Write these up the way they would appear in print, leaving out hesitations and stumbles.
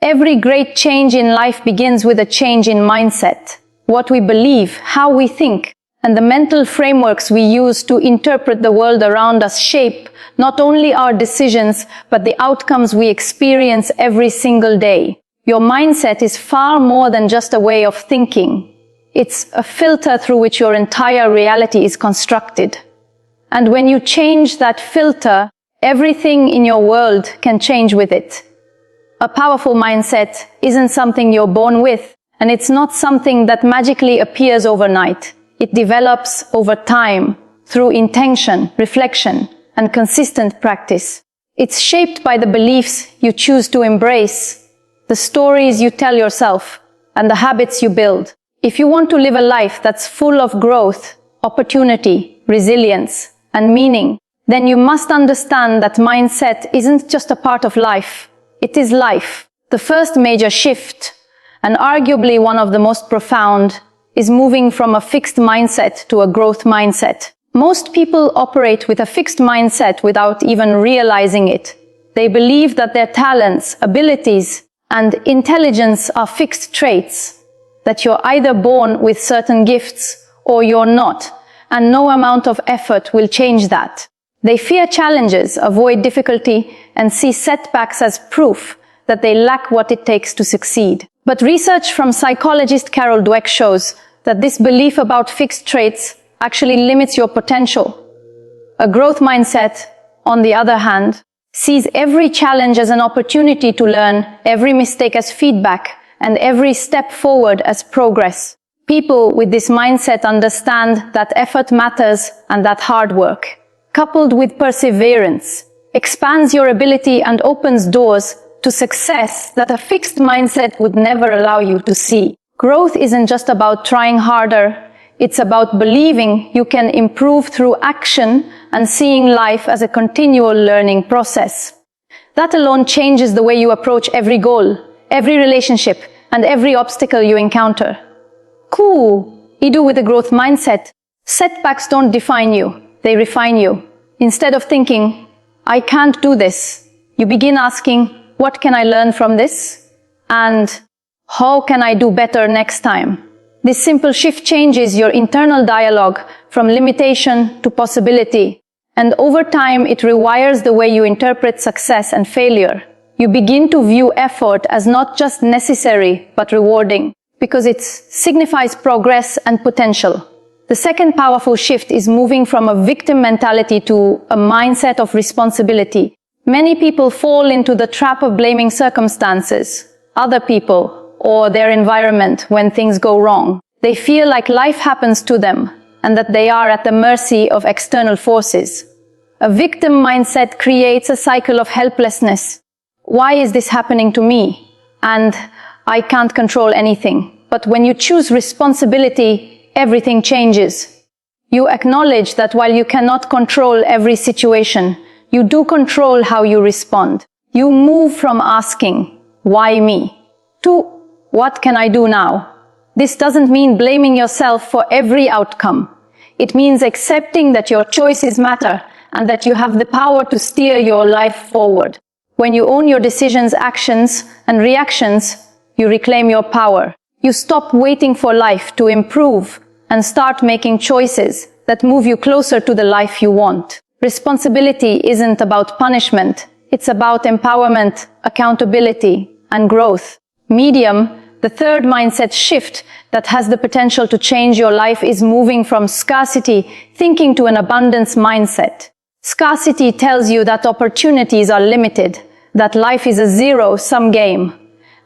Every great change in life begins with a change in mindset. What we believe, how we think, and the mental frameworks we use to interpret the world around us shape not only our decisions, but the outcomes we experience every single day. Your mindset is far more than just a way of thinking. It's a filter through which your entire reality is constructed. And when you change that filter, everything in your world can change with it. A powerful mindset isn't something you're born with, and it's not something that magically appears overnight. It develops over time, through intention, reflection, and consistent practice. It's shaped by the beliefs you choose to embrace, the stories you tell yourself, and the habits you build. If you want to live a life that's full of growth, opportunity, resilience, and meaning, then you must understand that mindset isn't just a part of life. It is life. The first major shift, and arguably one of the most profound, is moving from a fixed mindset to a growth mindset. Most people operate with a fixed mindset without even realizing it. They believe that their talents, abilities, and intelligence are fixed traits, that you're either born with certain gifts or you're not, and no amount of effort will change that. They fear challenges, avoid difficulty, and see setbacks as proof that they lack what it takes to succeed. But research from psychologist Carol Dweck shows that this belief about fixed traits actually limits your potential. A growth mindset, on the other hand, sees every challenge as an opportunity to learn, every mistake as feedback, and every step forward as progress. People with this mindset understand that effort matters and that hard work, coupled with perseverance, expands your ability and opens doors to success that a fixed mindset would never allow you to see. Growth isn't just about trying harder, it's about believing you can improve through action and seeing life as a continual learning process. That alone changes the way you approach every goal, every relationship, and every obstacle you encounter. Cool! Idu with a growth mindset. Setbacks don't define you, they refine you. Instead of thinking, I can't do this, you begin asking, what can I learn from this? And how can I do better next time? This simple shift changes your internal dialogue from limitation to possibility. And over time, it rewires the way you interpret success and failure. You begin to view effort as not just necessary, but rewarding, because it signifies progress and potential. The second powerful shift is moving from a victim mentality to a mindset of responsibility. Many people fall into the trap of blaming circumstances, other people, or their environment when things go wrong. They feel like life happens to them and that they are at the mercy of external forces. A victim mindset creates a cycle of helplessness. Why is this happening to me? And I can't control anything. But when you choose responsibility, everything changes. You acknowledge that while you cannot control every situation, you do control how you respond. You move from asking, why me, to what can I do now? This doesn't mean blaming yourself for every outcome. It means accepting that your choices matter and that you have the power to steer your life forward. When you own your decisions, actions, and reactions, you reclaim your power. You stop waiting for life to improve and start making choices that move you closer to the life you want. Responsibility isn't about punishment. It's about empowerment, accountability, and growth. Medium, the third mindset shift that has the potential to change your life, is moving from scarcity thinking to an abundance mindset. Scarcity tells you that opportunities are limited, that life is a zero-sum game,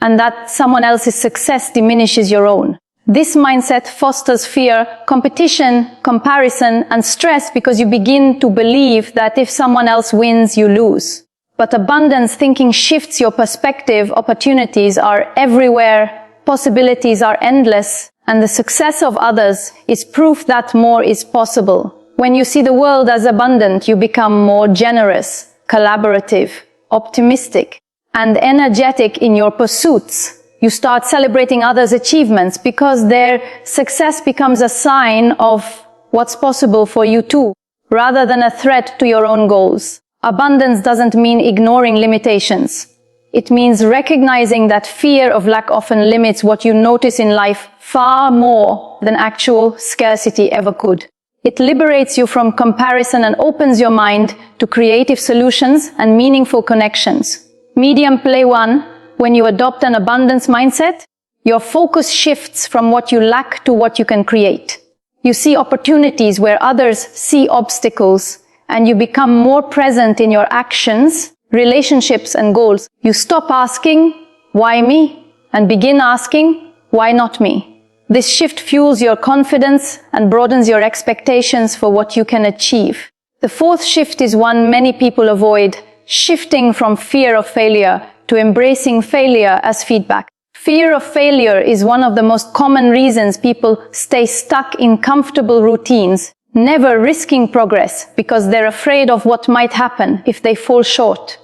and that someone else's success diminishes your own. This mindset fosters fear, competition, comparison, and stress because you begin to believe that if someone else wins, you lose. But abundance thinking shifts your perspective. Opportunities are everywhere, possibilities are endless, and the success of others is proof that more is possible. When you see the world as abundant, you become more generous, collaborative, optimistic, and energetic in your pursuits. You start celebrating others' achievements because their success becomes a sign of what's possible for you too, rather than a threat to your own goals. Abundance doesn't mean ignoring limitations. It means recognizing that fear of lack often limits what you notice in life far more than actual scarcity ever could. It liberates you from comparison and opens your mind to creative solutions and meaningful connections. Medium play 1. When you adopt an abundance mindset, your focus shifts from what you lack to what you can create. You see opportunities where others see obstacles, and you become more present in your actions, relationships, and goals. You stop asking, "Why me?" and begin asking, "Why not me?" This shift fuels your confidence and broadens your expectations for what you can achieve. The fourth shift is one many people avoid, shifting from fear of failure to embracing failure as feedback. Fear of failure is one of the most common reasons people stay stuck in comfortable routines, never risking progress because they're afraid of what might happen if they fall short.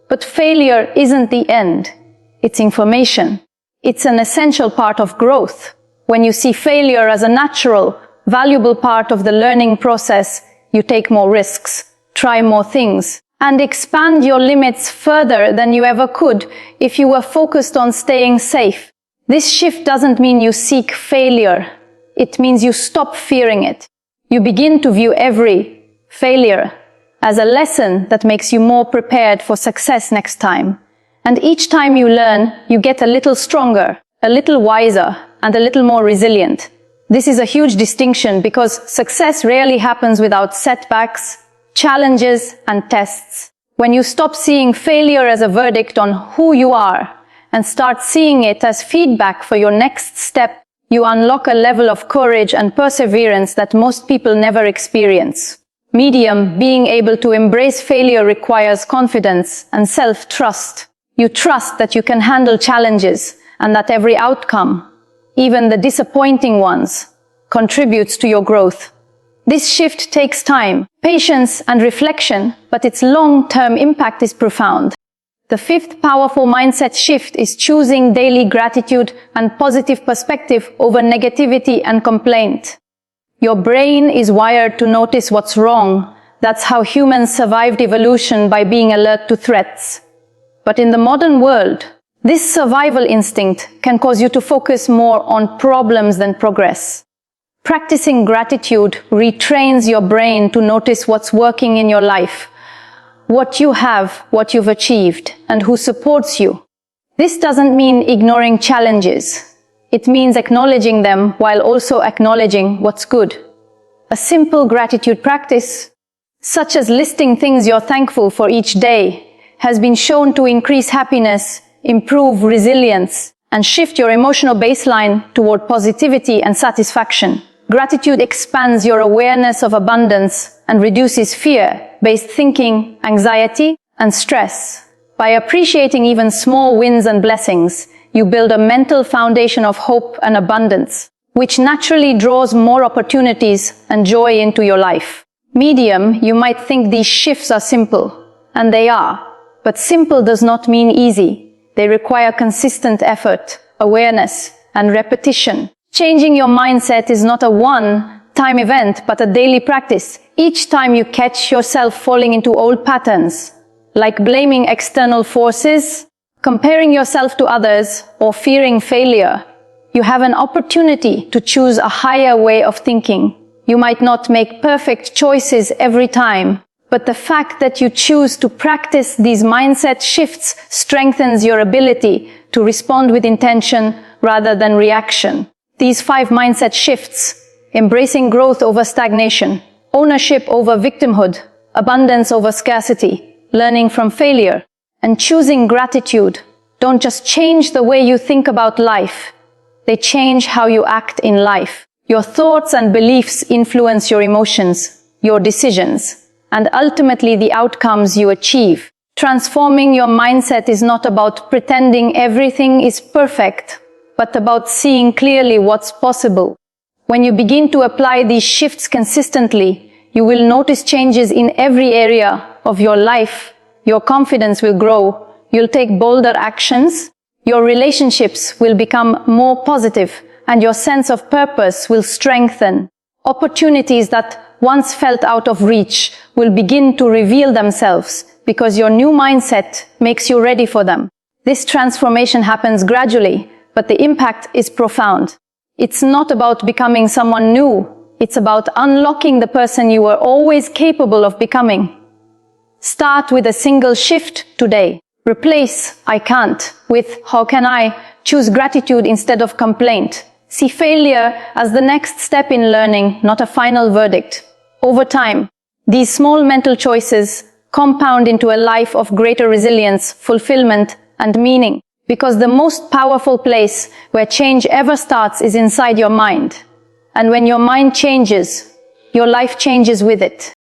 But failure isn't the end. It's information. It's an essential part of growth. When you see failure as a natural, valuable part of the learning process, you take more risks, try more things, and expand your limits further than you ever could if you were focused on staying safe. This shift doesn't mean you seek failure. It means you stop fearing it. You begin to view every failure as a lesson that makes you more prepared for success next time. And each time you learn, you get a little stronger, a little wiser, and a little more resilient. This is a huge distinction because success rarely happens without setbacks, challenges, and tests. When you stop seeing failure as a verdict on who you are and start seeing it as feedback for your next step, you unlock a level of courage and perseverance that most people never experience. Medium, being able to embrace failure requires confidence and self-trust. You trust that you can handle challenges and that every outcome, even the disappointing ones, contributes to your growth. This shift takes time, patience, and reflection, but its long-term impact is profound. The fifth powerful mindset shift is choosing daily gratitude and positive perspective over negativity and complaint. Your brain is wired to notice what's wrong. That's how humans survived evolution, by being alert to threats. But in the modern world, this survival instinct can cause you to focus more on problems than progress. Practicing gratitude retrains your brain to notice what's working in your life, what you have, what you've achieved, and who supports you. This doesn't mean ignoring challenges. It means acknowledging them while also acknowledging what's good. A simple gratitude practice, such as listing things you're thankful for each day, has been shown to increase happiness, improve resilience, and shift your emotional baseline toward positivity and satisfaction. Gratitude expands your awareness of abundance and reduces fear-based thinking, anxiety, and stress. By appreciating even small wins and blessings, you build a mental foundation of hope and abundance, which naturally draws more opportunities and joy into your life. Medium, you might think these shifts are simple, and they are, but simple does not mean easy. They require consistent effort, awareness, and repetition. Changing your mindset is not a one-time event, but a daily practice. Each time you catch yourself falling into old patterns, like blaming external forces, comparing yourself to others, or fearing failure, you have an opportunity to choose a higher way of thinking. You might not make perfect choices every time, but the fact that you choose to practice these mindset shifts strengthens your ability to respond with intention rather than reaction. These 5 mindset shifts, embracing growth over stagnation, ownership over victimhood, abundance over scarcity, learning from failure, and choosing gratitude, don't just change the way you think about life, they change how you act in life. Your thoughts and beliefs influence your emotions, your decisions, and ultimately the outcomes you achieve. Transforming your mindset is not about pretending everything is perfect, but about seeing clearly what's possible. When you begin to apply these shifts consistently, you will notice changes in every area of your life. Your confidence will grow, you'll take bolder actions, your relationships will become more positive, and your sense of purpose will strengthen. Opportunities that once felt out of reach will begin to reveal themselves, because your new mindset makes you ready for them. This transformation happens gradually, but the impact is profound. It's not about becoming someone new. It's about unlocking the person you were always capable of becoming. Start with a single shift today. Replace "I can't" with "how can I?" Choose gratitude instead of complaint. See failure as the next step in learning, not a final verdict. Over time, these small mental choices compound into a life of greater resilience, fulfillment, and meaning. Because the most powerful place where change ever starts is inside your mind. And when your mind changes, your life changes with it.